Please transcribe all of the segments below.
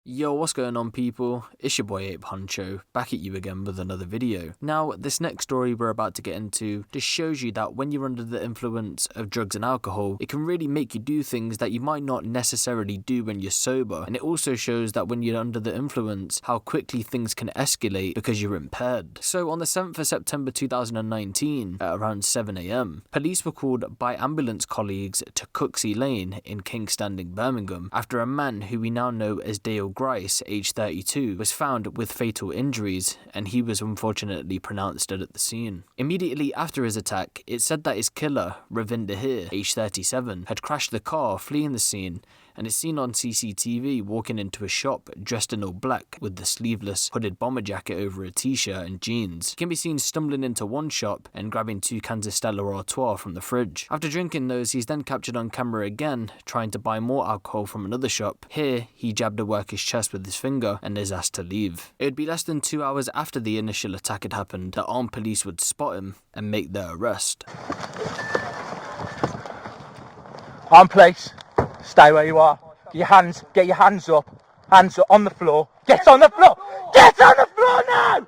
Yo, what's going on people? It's your boy Ape Huncho, back at you again with another video. Now, this next story we're about to get into just shows you that when you're under the influence of drugs and alcohol, it can really make you do things that you might not necessarily do when you're sober. And it also shows that when you're under the influence, how quickly things can escalate because you're impaired. So on the 7th of September 2019, at around 7 AM, police were called by ambulance colleagues to Cooksey Lane in Kingstanding Birmingham after a man who we now know as Dale Grice, aged 32, was found with fatal injuries, and he was unfortunately pronounced dead at the scene. Immediately after his attack, it said that his killer, Ravinder, aged 37, had crashed the car, fleeing the scene, and is seen on CCTV walking into a shop dressed in all black with the sleeveless hooded bomber jacket over a t-shirt and jeans. He can be seen stumbling into one shop and grabbing 2 cans of Stella Artois from the fridge. After drinking those, he's then captured on camera again, trying to buy more alcohol from another shop. Here, he jabbed a worker's chest with his finger and is asked to leave. It would be less than 2 hours after the initial attack had happened that armed police would spot him and make their arrest. On place. Stay where you are. Get your hands up. Hands up on the floor. Get on the floor. Get on the floor now.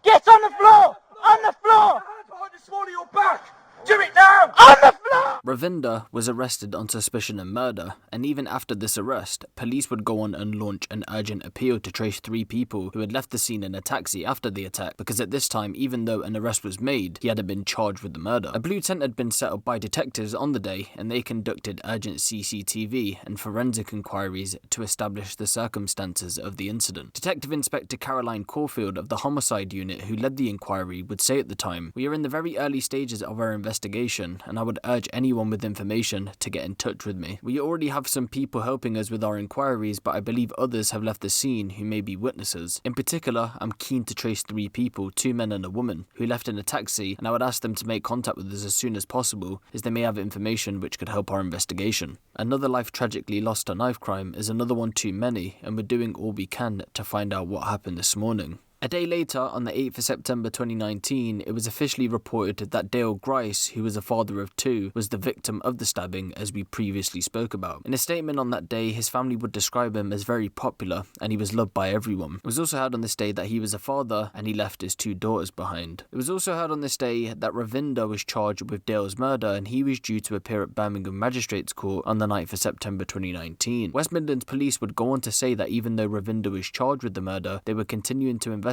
Get on the floor. On the floor. Behind the small of your back. Do it now. On the floor. Ravinder was arrested on suspicion of murder, and even after this arrest, police would go on and launch an urgent appeal to trace 3 people who had left the scene in a taxi after the attack, because at this time, even though an arrest was made, he hadn't been charged with the murder. A blue tent had been set up by detectives on the day, and they conducted urgent CCTV and forensic inquiries to establish the circumstances of the incident. Detective Inspector Caroline Caulfield of the Homicide Unit, who led the inquiry, would say at the time, "We are in the very early stages of our investigation, and I would urge anyone with information to get in touch with me. We already have some people helping us with our inquiries, but I believe others have left the scene who may be witnesses. In particular, I'm keen to trace 3 people, 2 men and a woman, who left in a taxi, and I would ask them to make contact with us as soon as possible, as they may have information which could help our investigation. Another life tragically lost to knife crime is another one too many, and we're doing all we can to find out what happened this morning." A day later, on the 8th of September 2019, it was officially reported that Dale Grice, who was a father of 2, was the victim of the stabbing, as we previously spoke about. In a statement on that day, his family would describe him as very popular, and he was loved by everyone. It was also heard on this day that he was a father, and he left his 2 daughters behind. It was also heard on this day that Ravinder was charged with Dale's murder, and he was due to appear at Birmingham Magistrates Court on the 9th of September 2019. West Midlands Police would go on to say that even though Ravinder was charged with the murder, they were continuing to investigate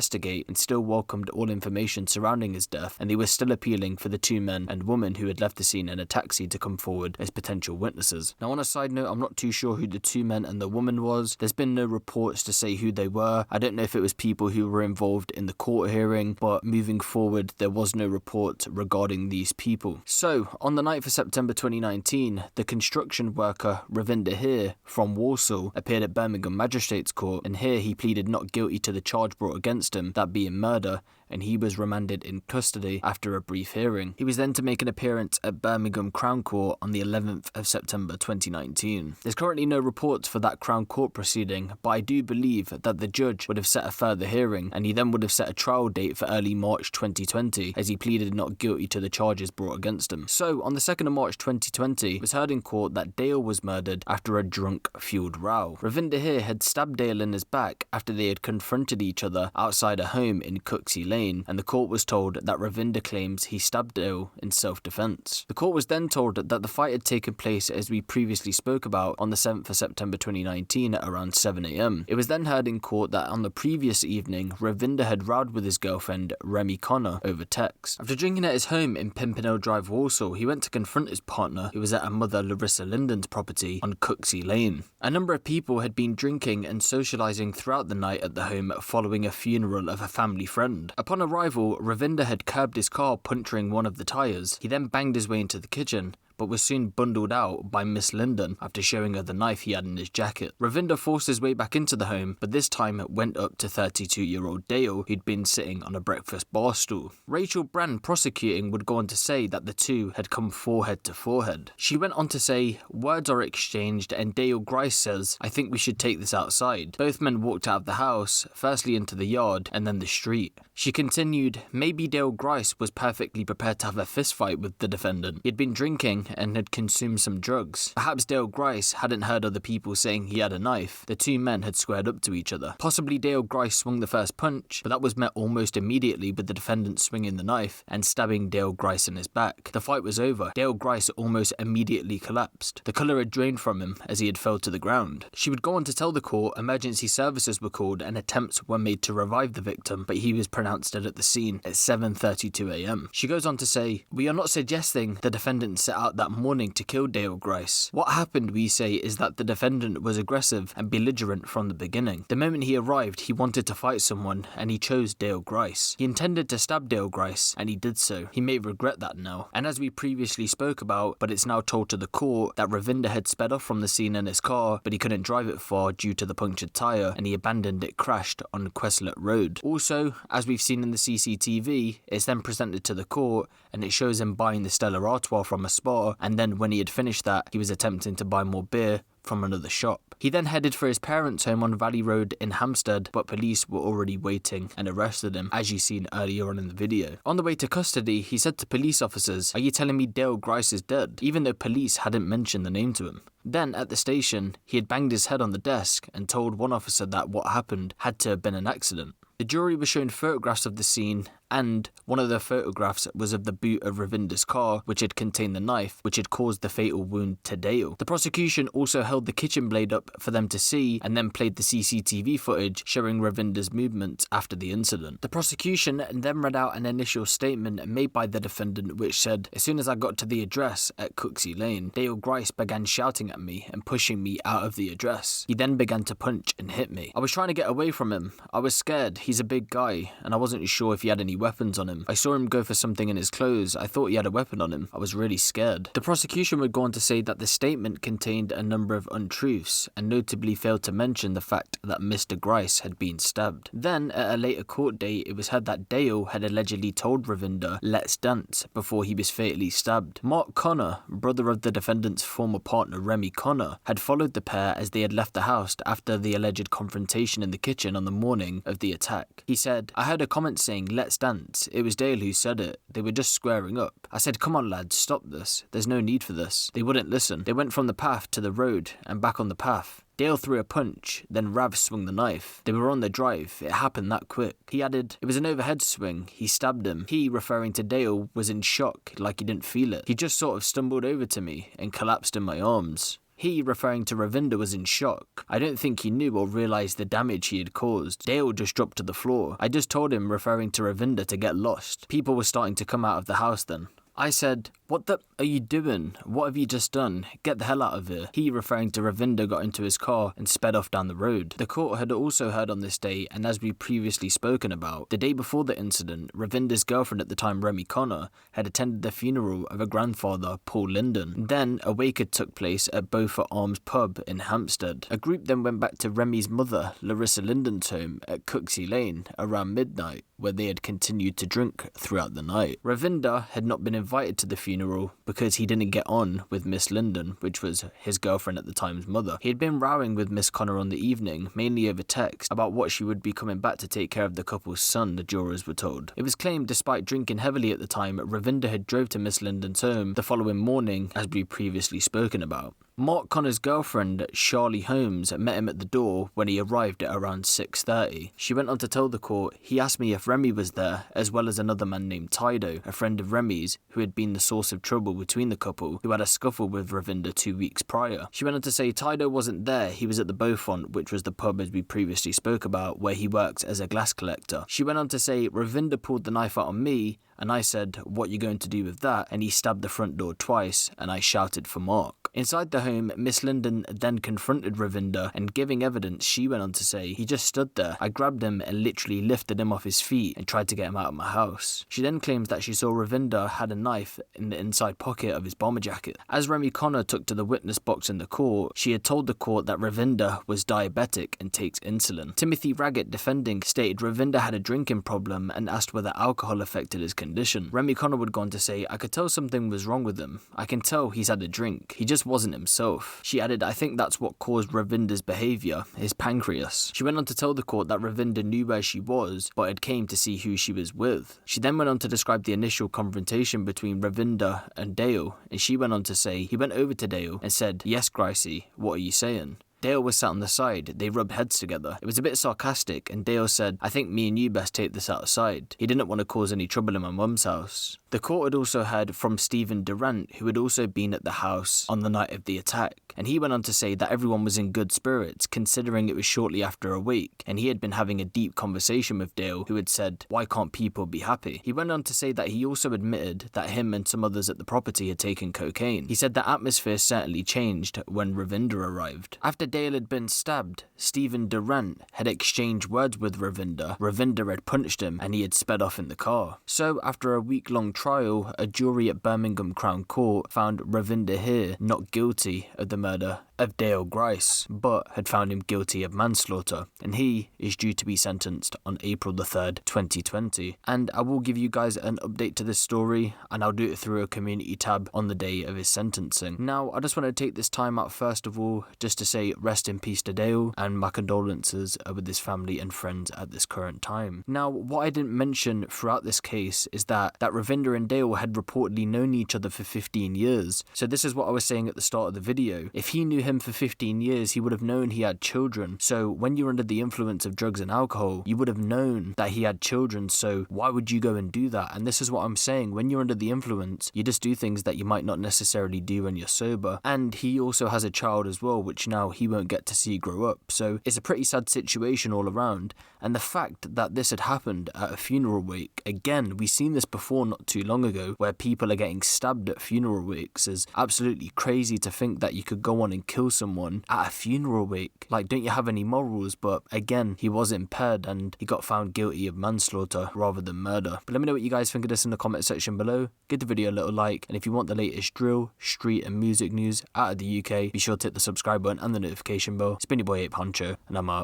and still welcomed all information surrounding his death, and they were still appealing for the 2 men and woman who had left the scene in a taxi to come forward as potential witnesses. Now, on a side note, I'm not too sure who the 2 men and the woman was. There's been no reports to say who they were. I don't know if it was people who were involved in the court hearing, but moving forward, there was no report regarding these people. So, on the 9th of September 2019, the construction worker Ravinder from Walsall appeared at Birmingham Magistrates Court, and here he pleaded not guilty to the charge brought against him, that being murder, and he was remanded in custody after a brief hearing. He was then to make an appearance at Birmingham Crown Court on the 11th of September 2019. There's currently no reports for that Crown Court proceeding, but I do believe that the judge would have set a further hearing, and he then would have set a trial date for early March 2020, as he pleaded not guilty to the charges brought against him. So, on the 2nd of March 2020, it was heard in court that Dale was murdered after a drunk-fueled row. Ravinder had stabbed Dale in his back after they had confronted each other outside a home in Cooksey Lane, and the court was told that Ravinder claims he stabbed Dale in self-defense. The court was then told that the fight had taken place, as we previously spoke about, on the 7th of September 2019 at around 7 AM. It was then heard in court that on the previous evening, Ravinder had rowed with his girlfriend Remy Connor over text. After drinking at his home in Pimpernel Drive, Walsall, he went to confront his partner, who was at her mother Larissa Linden's property on Cooksey Lane. A number of people had been drinking and socialising throughout the night at the home following a funeral of a family friend. Upon arrival, Ravinder had curbed his car, puncturing one of the tyres. He then banged his way into the kitchen, but was soon bundled out by Miss Linden after showing her the knife he had in his jacket. Ravinder forced his way back into the home, but this time went up to 32-year-old Dale, who'd been sitting on a breakfast bar stool. Rachel Brand, prosecuting, would go on to say that the 2 had come forehead to forehead. She went on to say, "Words are exchanged and Dale Grice says, 'I think we should take this outside.' Both men walked out of the house, firstly into the yard and then the street." She continued, "Maybe Dale Grice was perfectly prepared to have a fist fight with the defendant. He'd been drinking and had consumed some drugs. Perhaps Dale Grice hadn't heard other people saying he had a knife. The two men had squared up to each other. Possibly Dale Grice swung the first punch, but that was met almost immediately with the defendant swinging the knife and stabbing Dale Grice in his back. The fight was over. Dale Grice almost immediately collapsed. The colour had drained from him as he had fell to the ground. She would go on to tell the court emergency services were called and attempts were made to revive the victim, but he was pronounced dead at the scene at 7:32 a.m. She goes on to say, "We are not suggesting the defendant set out that morning to kill Dale Grice. What happened, we say, is that the defendant was aggressive and belligerent from the beginning. The moment he arrived, he wanted to fight someone and he chose Dale Grice. He intended to stab Dale Grice and he did so. He may regret that now." And as we previously spoke about, but it's now told to the court, that Ravinder had sped off from the scene in his car, but he couldn't drive it far due to the punctured tyre and he abandoned it crashed on Questlet Road. Also, as we've seen in the CCTV, it's then presented to the court and it shows him buying the Stella Artois from a spa, and then when he had finished that, he was attempting to buy more beer from another shop. He then headed for his parents' home on Valley Road in Hampstead, but police were already waiting and arrested him, as you seen earlier on in the video. On the way to custody, he said to police officers, "Are you telling me Dale Grice is dead?" even though police hadn't mentioned the name to him. Then, at the station, he had banged his head on the desk and told one officer that what happened had to have been an accident. The jury was shown photographs of the scene, and one of the photographs was of the boot of Ravinder's car, which had contained the knife, which had caused the fatal wound to Dale. The prosecution also held the kitchen blade up for them to see, and then played the CCTV footage showing Ravinder's movements after the incident. The prosecution then read out an initial statement made by the defendant which said, "As soon as I got to the address at Cooksey Lane, Dale Grice began shouting at me and pushing me out of the address. He then began to punch and hit me. I was trying to get away from him. I was scared. He's a big guy, and I wasn't sure if he had any weapons on him. I saw him go for something in his clothes. I thought he had a weapon on him. I was really scared." The prosecution would go on to say that the statement contained a number of untruths, and notably failed to mention the fact that Mr. Grice had been stabbed. Then, at a later court date, it was heard that Dale had allegedly told Ravinder, "Let's dance," before he was fatally stabbed. Mark Connor, brother of the defendant's former partner Remy Connor, had followed the pair as they had left the house after the alleged confrontation in the kitchen on the morning of the attack. He said, "I heard a comment saying, 'Let's dance.' It was Dale who said it. They were just squaring up. I said, 'Come on lads, stop this. There's no need for this.' They wouldn't listen. They went from the path to the road and back on the path. Dale threw a punch, then Rav swung the knife. They were on the drive. It happened that quick." He added, "It was an overhead swing. He stabbed him." He, referring to Dale, was in shock, like he didn't feel it. "He just sort of stumbled over to me and collapsed in my arms." He, referring to Ravinder, was in shock. "I don't think he knew or realised the damage he had caused. Dale just dropped to the floor. I just told him," referring to Ravinder, "to get lost. People were starting to come out of the house then. I said, 'What the are you doing? What have you just done? Get the hell out of here.' He, referring to Ravinder, got into his car and sped off down the road." The court had also heard on this day, and as we previously spoken about, the day before the incident, Ravinder's girlfriend at the time, Remy Connor, had attended the funeral of her grandfather, Paul Linden. Then a wake had took place at Beaufort Arms pub in Hampstead. A group then went back to Remy's mother, Larissa Linden's home at Cooksey Lane around midnight, where they had continued to drink throughout the night. Ravinder had not been invited to the funeral because he didn't get on with Miss Linden, which was his girlfriend at the time's mother. He had been rowing with Miss Connor on the evening, mainly over text, about what she would be coming back to take care of the couple's son, the jurors were told. It was claimed despite drinking heavily at the time, Ravinder had drove to Miss Linden's home the following morning, as we previously spoken about. Mark Connor's girlfriend, Charlie Holmes, met him at the door when he arrived at around 6:30. She went on to tell the court, "He asked me if Remy was there, as well as another man named Tydo, a friend of Remy's, who had been the source of trouble between the couple, who had a scuffle with Ravinder 2 weeks prior." She went on to say Tydo wasn't there, he was at the Beaufort, which was the pub as we previously spoke about, where he works as a glass collector. She went on to say, "Ravinder pulled the knife out on me, and I said, 'What you going to do with that?' and he stabbed the front door twice, and I shouted for Mark." Inside the home, Miss Linden then confronted Ravinder, and giving evidence, she went on to say, "He just stood there. I grabbed him and literally lifted him off his feet and tried to get him out of my house." She then claims that she saw Ravinder had a knife in the inside pocket of his bomber jacket. As Remy Connor took to the witness box in the court, she had told the court that Ravinder was diabetic and takes insulin. Timothy Raggett, defending, stated Ravinder had a drinking problem and asked whether alcohol affected his condition. Remy Connor would go on to say, "I could tell something was wrong with him. I can tell he's had a drink. He just wasn't himself. She added, "I think that's what caused Ravinder's behaviour, his pancreas." She went on to tell the court that Ravinder knew where she was, but had came to see who she was with. She then went on to describe the initial confrontation between Ravinder and Dale, and she went on to say he went over to Dale and said, "Yes, Gricey, what are you saying?" Dale was sat on the side, they rubbed heads together. It was a bit sarcastic, and Dale said, "I think me and you best take this outside." He didn't want to cause any trouble in my mum's house. The court had also heard from Stephen Durant, who had also been at the house on the night of the attack, and he went on to say that everyone was in good spirits considering it was shortly after a wake, and he had been having a deep conversation with Dale, who had said, "Why can't people be happy?" He went on to say that he also admitted that him and some others at the property had taken cocaine. He said the atmosphere certainly changed when Ravinder arrived. After Dale had been stabbed, Stephen Durant had exchanged words with Ravinder. Ravinder had punched him and he had sped off in the car. So after a week-long trial, a jury at Birmingham Crown Court found Ravinder here not guilty of the murder of Dale Grice, but had found him guilty of manslaughter, and he is due to be sentenced on April the 3rd, 2020. And I will give you guys an update to this story, and I'll do it through a community tab on the day of his sentencing. Now, I just want to take this time out first of all, just to say rest in peace to Dale, and my condolences with his family and friends at this current time. Now, what I didn't mention throughout this case is that Ravinder and Dale had reportedly known each other for 15 years. So this is what I was saying at the start of the video. If he knew him for 15 years, he would have known he had children. So when you're under the influence of drugs and alcohol, you would have known that he had children. So why would you go and do that? And this is what I'm saying. When you're under the influence, you just do things that you might not necessarily do when you're sober. And he also has a child as well, which now he won't get to see grow up. So it's a pretty sad situation all around. And the fact that this had happened at a funeral wake, again, we've seen this before not too long ago, where people are getting stabbed at funeral wakes, is absolutely crazy to think that you could go on and kill someone at a funeral wake. Like, don't you have any morals? But again, he was impaired and he got found guilty of manslaughter rather than murder. But let me know what you guys think of this in the comment section below. Give the video a little like, and if you want the latest drill, street and music news out of the UK, be sure to hit the subscribe button and the notification bell. It's been your boy Huncho, and I'm out.